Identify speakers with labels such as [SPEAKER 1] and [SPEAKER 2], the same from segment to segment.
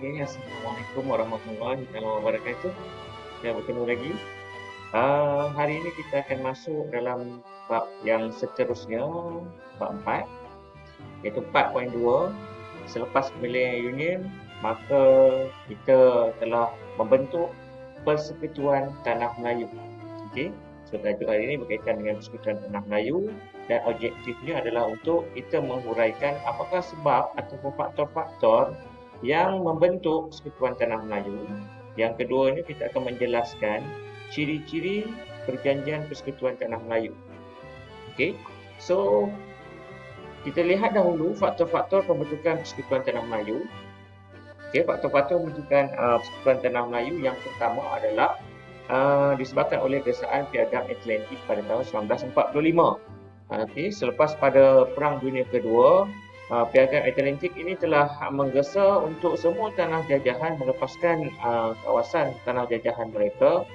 [SPEAKER 1] Okey, Assalamualaikum warahmatullahi wabarakatuh. Kita bertemu lagi. Hari ini kita akan masuk dalam bab yang seterusnya, bab 4, iaitu 4.2. Selepas pemilihan union, maka kita telah membentuk Persekutuan Tanah Melayu. Okey, so tajuk hari ini berkaitan dengan Persekutuan Tanah Melayu dan objektifnya adalah untuk kita menghuraikan apakah sebab ataupun faktor-faktor yang membentuk Persekutuan Tanah Melayu. Yang keduanya kita akan menjelaskan ciri-ciri perjanjian Persekutuan Tanah Melayu. Okey, so kita lihat dahulu faktor-faktor pembentukan Persekutuan Tanah Melayu. Okey, faktor-faktor pembentukan Persekutuan Tanah Melayu yang pertama adalah disebabkan oleh desaan Piagam Atlantik pada tahun 1945. Okey, selepas pada Perang Dunia Kedua, Piagam Atlantik ini telah menggesa untuk semua tanah jajahan melepaskan kawasan tanah jajahan mereka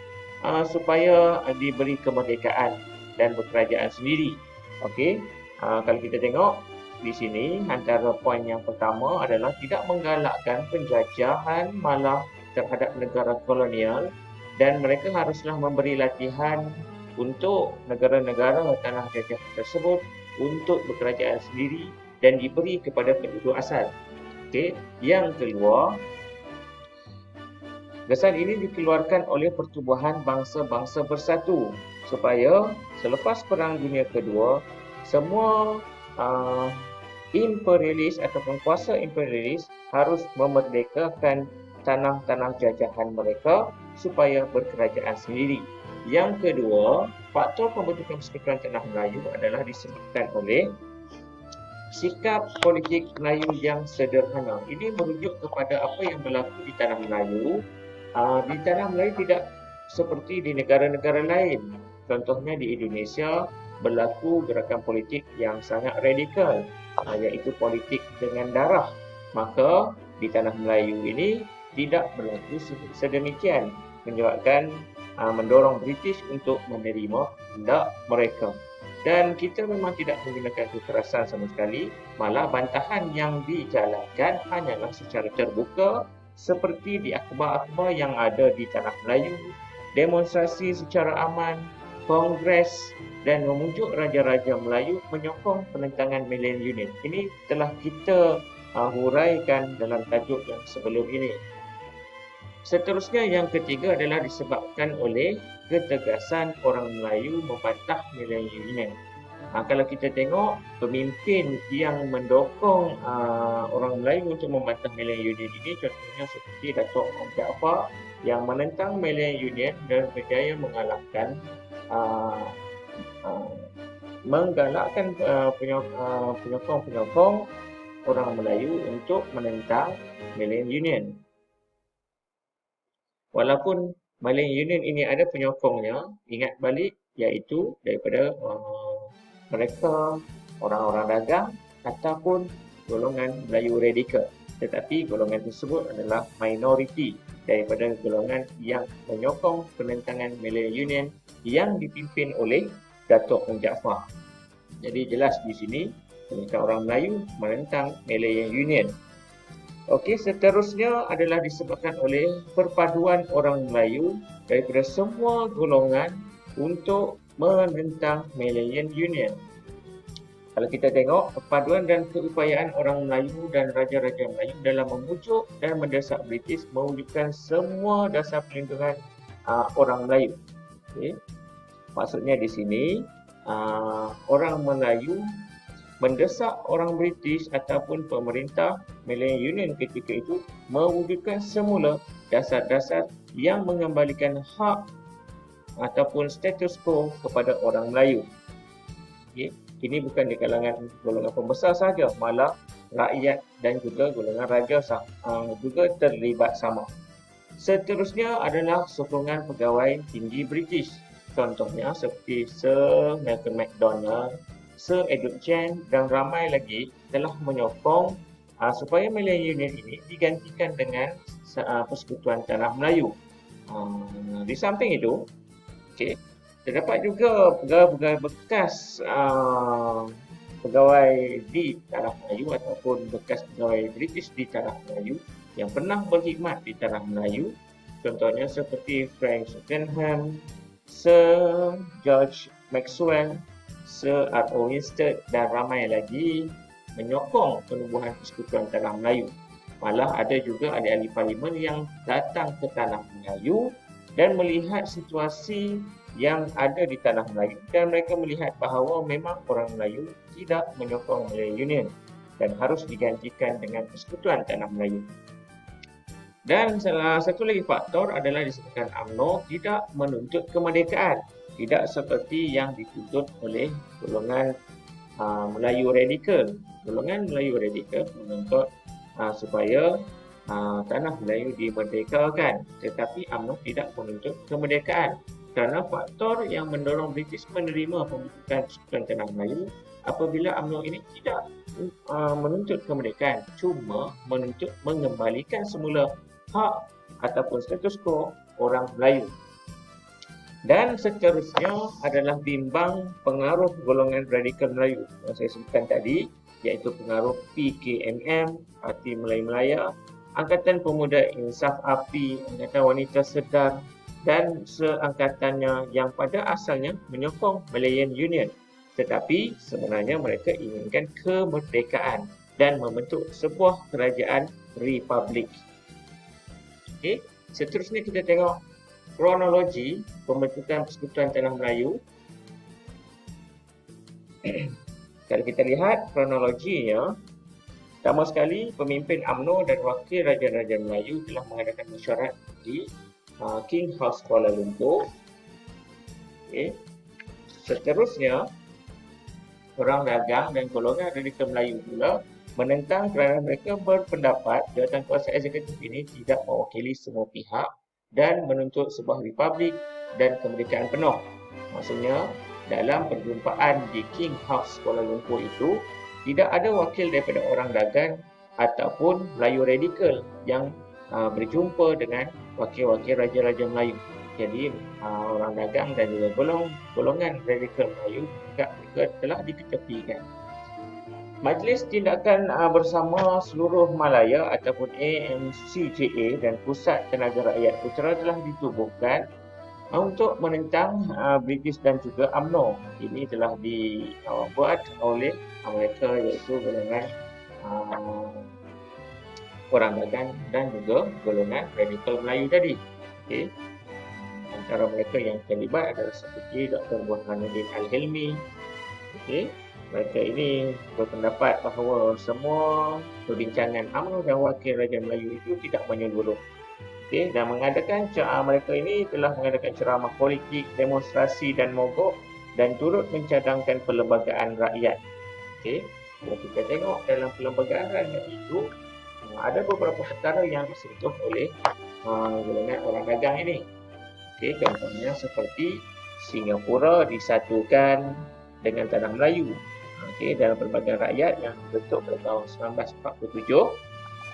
[SPEAKER 1] supaya diberi kemerdekaan dan berkerajaan sendiri. Okey, kalau kita tengok di sini, antara poin yang pertama adalah tidak menggalakkan penjajahan malah terhadap negara kolonial, dan mereka haruslah memberi latihan untuk negara-negara tanah jajah tersebut untuk berkerajaan sendiri dan diberi kepada penduduk asal. Okey, yang kedua, desain ini dikeluarkan oleh Pertubuhan Bangsa-Bangsa Bersatu supaya selepas Perang Dunia Kedua, semua imperialis ataupun kuasa imperialis harus memerdekakan tanah-tanah jajahan mereka supaya berkerajaan sendiri. Yang kedua, faktor pembentukan Persekutuan Tanah Melayu adalah disebabkan oleh sikap politik Melayu yang sederhana. Ini merujuk kepada apa yang berlaku di Tanah Melayu. Di Tanah Melayu tidak seperti di negara-negara lain. Contohnya di Indonesia berlaku gerakan politik yang sangat radikal, iaitu politik dengan darah. Maka di Tanah Melayu ini tidak berlaku sedemikian, menyebabkan mendorong British untuk menerima kehendak mereka. Dan kita memang tidak menggunakan kekerasan sama sekali, malah bantahan yang dijalankan hanyalah secara terbuka seperti di akhbar-akhbar yang ada di Tanah Melayu, demonstrasi secara aman, kongres dan memujuk raja-raja Melayu menyokong penentangan Millennium Union. Ini telah kita huraikan dalam tajuk yang sebelum ini. Seterusnya yang ketiga adalah disebabkan oleh ketegasan orang Melayu membantah Millennium Union. Kalau kita tengok pemimpin yang mendukung orang Melayu untuk membantah Millennium Union ini, contohnya seperti Datuk Muhammad Jaafar yang menentang Millennium Union dan berjaya mengalahkan menggalakkan penyokong-penyokong orang Melayu untuk menentang Millennium Union. Walaupun Millennium Union ini ada penyokongnya, ingat balik iaitu daripada mereka orang-orang dagang ataupun golongan Melayu radikal. Tetapi golongan tersebut adalah minoriti daripada golongan yang menyokong penentangan Millennium Union yang dipimpin oleh Datuk Muhammad Jaafar. Jadi jelas di sini mereka orang Melayu menentang Millennium Union. Okey, seterusnya adalah disebabkan oleh perpaduan orang Melayu daripada semua golongan untuk menentang Millennium Union. Kalau kita tengok, perpaduan dan keupayaan orang Melayu dan raja-raja Melayu dalam memujuk dan mendesak British mewujudkan semua dasar perlindungan orang Melayu. Okay. Maksudnya di sini, orang Melayu mendesak orang British ataupun pemerintah Millennium Union ketika itu mewujudkan semula dasar-dasar yang mengembalikan hak ataupun status quo kepada orang Melayu. Okay. Ini bukan di kalangan golongan pembesar sahaja, malah rakyat dan juga golongan raja juga terlibat sama. Seterusnya adalah sokongan pegawai tinggi British. Contohnya seperti Sir Malcolm Macdonald, Sir Edward Chen dan ramai lagi telah menyokong supaya Millennium Union ini digantikan dengan Persekutuan Tanah Melayu. Di samping itu, terdapat juga pegawai-pegawai bekas pegawai di Tanah Melayu ataupun bekas pegawai British di Tanah Melayu yang pernah berkhidmat di tanah Melayu, contohnya seperti Frank Swettenham, Sir George Maxwell, Sir R.O. Winstead dan ramai lagi menyokong penubuhan persekutuan tanah Melayu. Malah ada juga ahli-ahli parlimen yang datang ke tanah Melayu dan melihat situasi yang ada di tanah Melayu dan mereka melihat bahawa memang orang Melayu tidak menyokong Malay Union dan harus digantikan dengan persekutuan tanah Melayu. Dan salah satu lagi faktor adalah disebabkan UMNO tidak menuntut kemerdekaan, tidak seperti yang dituntut oleh golongan Melayu radikal. Golongan Melayu radikal menuntut supaya tanah Melayu dimerdekakan, tetapi UMNO tidak menuntut kemerdekaan. Kerana faktor yang mendorong British menerima pembentukan persekutuan tanah Melayu apabila UMNO ini tidak menuntut kemerdekaan, cuma menuntut mengembalikan semula hak ataupun status quo orang Melayu. Dan seterusnya adalah bimbang pengaruh golongan radikal Melayu yang saya sebutkan tadi, iaitu pengaruh PKMM, Parti Melayu Melaya, Angkatan Pemuda Insaf Api, Angkatan Wanita Sedar dan seangkatannya yang pada asalnya menyokong Malayan Union. Tetapi sebenarnya mereka inginkan kemerdekaan dan membentuk sebuah kerajaan republik. Okey, seterusnya kita tengok kronologi pembentukan Persekutuan Tanah Melayu. Kalau kita lihat kronologinya, pertama sekali pemimpin UMNO dan wakil Raja-Raja Melayu telah mengadakan mesyuarat di King House Kuala Lumpur. Okay. Seterusnya, orang dagang dan golongan radikal Melayu pula menentang kerana mereka berpendapat jawatankuasa eksekutif ini tidak mewakili semua pihak dan menuntut sebuah republik dan kemerdekaan penuh. Maksudnya, dalam perjumpaan di King House Kuala Lumpur itu, tidak ada wakil daripada orang dagang ataupun Melayu radikal yang berjumpa dengan wakil-wakil Raja-Raja Melayu. Jadi, orang dagang dan juga golongan radikal Melayu juga mereka telah diketepikan. Majlis Tindakan Bersama Seluruh Malaya ataupun AMCJA dan Pusat Tenaga Rakyat Putera telah ditubuhkan untuk menentang British dan juga UMNO. Ini telah dibuat oleh mereka iaitu golongan orang dagang dan juga golongan radikal Melayu tadi. Okay. Antara mereka yang terlibat adalah seperti Dr. Burhanuddin Al-Hilmi. Okay. Mereka ini berpendapat bahawa semua perbincangan UMNO dan Wakil Raja Melayu itu tidak menyeluruh. Okay. Dan mereka ini telah mengadakan ceramah politik, demonstrasi dan mogok dan turut mencadangkan perlembagaan rakyat. Okay. Kalau kita tengok dalam perlembagaan rakyat itu, ada beberapa perkara yang disentuh oleh golongan orang dagang ini. Okay, contohnya seperti Singapura disatukan dengan tanah Melayu. Okay, dalam perlembagaan rakyat yang dibentuk pada tahun 1947,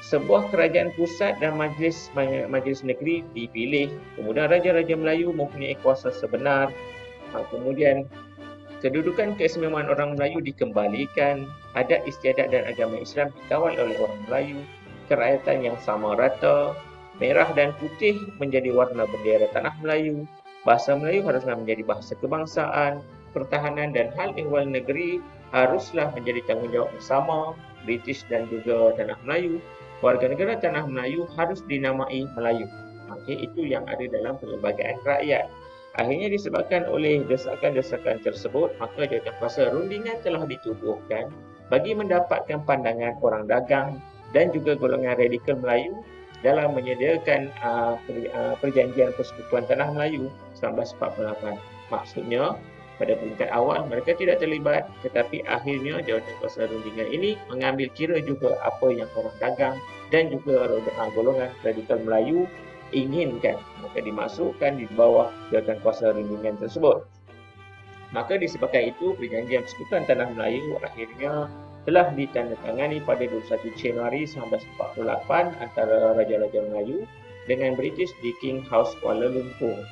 [SPEAKER 1] sebuah kerajaan pusat dan majlis negeri dipilih. Kemudian Raja-Raja Melayu mempunyai kuasa sebenar. Kemudian kedudukan keistimewaan orang Melayu dikembalikan, adat istiadat dan agama Islam dikawal oleh orang Melayu, kerakyatan yang sama rata, merah dan putih menjadi warna bendera tanah Melayu, bahasa Melayu haruslah menjadi bahasa kebangsaan, pertahanan dan hal ehwal negeri haruslah menjadi tanggungjawab bersama British dan juga tanah Melayu, warga negara tanah Melayu harus dinamai Melayu. Okay, itu yang ada dalam perlembagaan rakyat. Akhirnya disebabkan oleh desakan-desakan tersebut, maka jawatankuasa rundingan telah ditubuhkan bagi mendapatkan pandangan orang dagang dan juga golongan radikal Melayu dalam menyediakan perjanjian Persekutuan Tanah Melayu 1948. Maksudnya, pada peringkat awal mereka tidak terlibat, tetapi akhirnya jawatankuasa rundingan ini mengambil kira juga apa yang orang dagang dan juga golongan radikal Melayu inginkan, maka dimasukkan di bawah jawatankuasa rundingan tersebut. Maka disebabkan itu, perjanjian Persekutuan Tanah Melayu akhirnya telah ditandatangani pada 21 Januari 1948 antara Raja-Raja Melayu dengan British di King House Kuala Lumpur.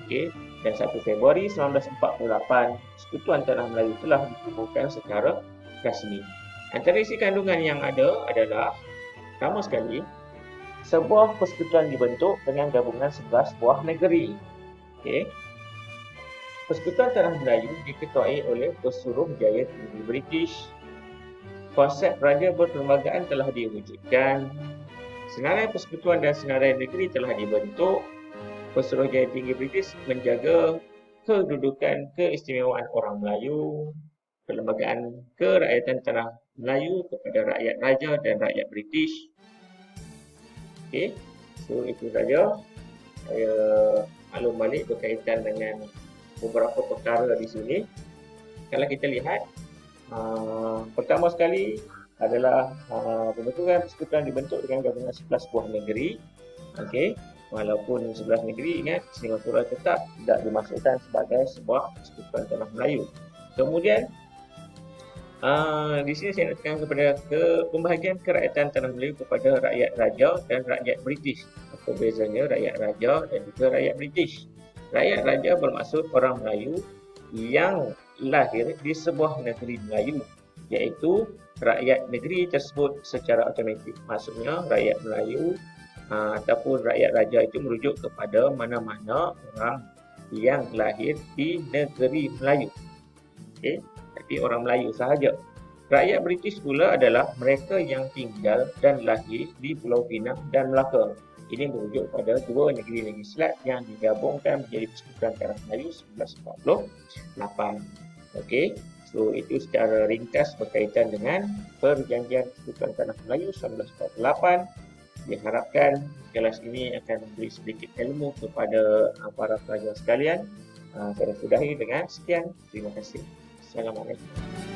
[SPEAKER 1] Okay. Dan 1 Februari 1948, Persekutuan Tanah Melayu telah ditubuhkan secara rasmi. Antara isi kandungan yang ada adalah, pertama sekali, sebuah persekutuan dibentuk dengan gabungan 11 buah negeri. Okey. Persekutuan Tanah Melayu diketuai oleh Pesuruhjaya Tinggi British. Konsep raja berperlembagaan telah diwujudkan. Senarai persekutuan dan senarai negeri telah dibentuk. Pesuruhjaya Tinggi British menjaga kedudukan keistimewaan orang Melayu, perlembagaan kerakyatan Tanah Melayu kepada rakyat raja dan rakyat British. Okey, so itu saja saya maklum balik berkaitan dengan beberapa perkara di sini. Kalau kita lihat, pertama sekali adalah pembentukan persekutuan dibentuk dengan gabungan 11 buah negeri. Okey, walaupun 11 negeri, ingat Singapura tetap tidak dimasukkan sebagai sebuah persekutuan Tanah Melayu. Kemudian di sini saya nak tekan kepada pembahagian kerakyatan Tanah Melayu kepada rakyat raja dan rakyat British. Apa bezanya rakyat raja dan juga rakyat British? Rakyat raja bermaksud orang Melayu yang lahir di sebuah negeri Melayu, iaitu rakyat negeri tersebut secara automatik. Maksudnya rakyat Melayu ataupun rakyat raja itu merujuk kepada mana-mana orang yang lahir di negeri Melayu. Okey, tapi orang Melayu sahaja. Rakyat British pula adalah mereka yang tinggal dan lahir di Pulau Pinang dan Melaka. Ini merujuk pada dua negeri-negeri Selat yang digabungkan menjadi Persekutuan Tanah Melayu 1948. Okey, so itu secara ringkas berkaitan dengan Perjanjian Persekutuan Tanah Melayu 1948. Diharapkan kelas ini akan memberi sedikit ilmu kepada para pelajar sekalian. Saya sudahi dengan sekian. Terima kasih. Assalamualaikum.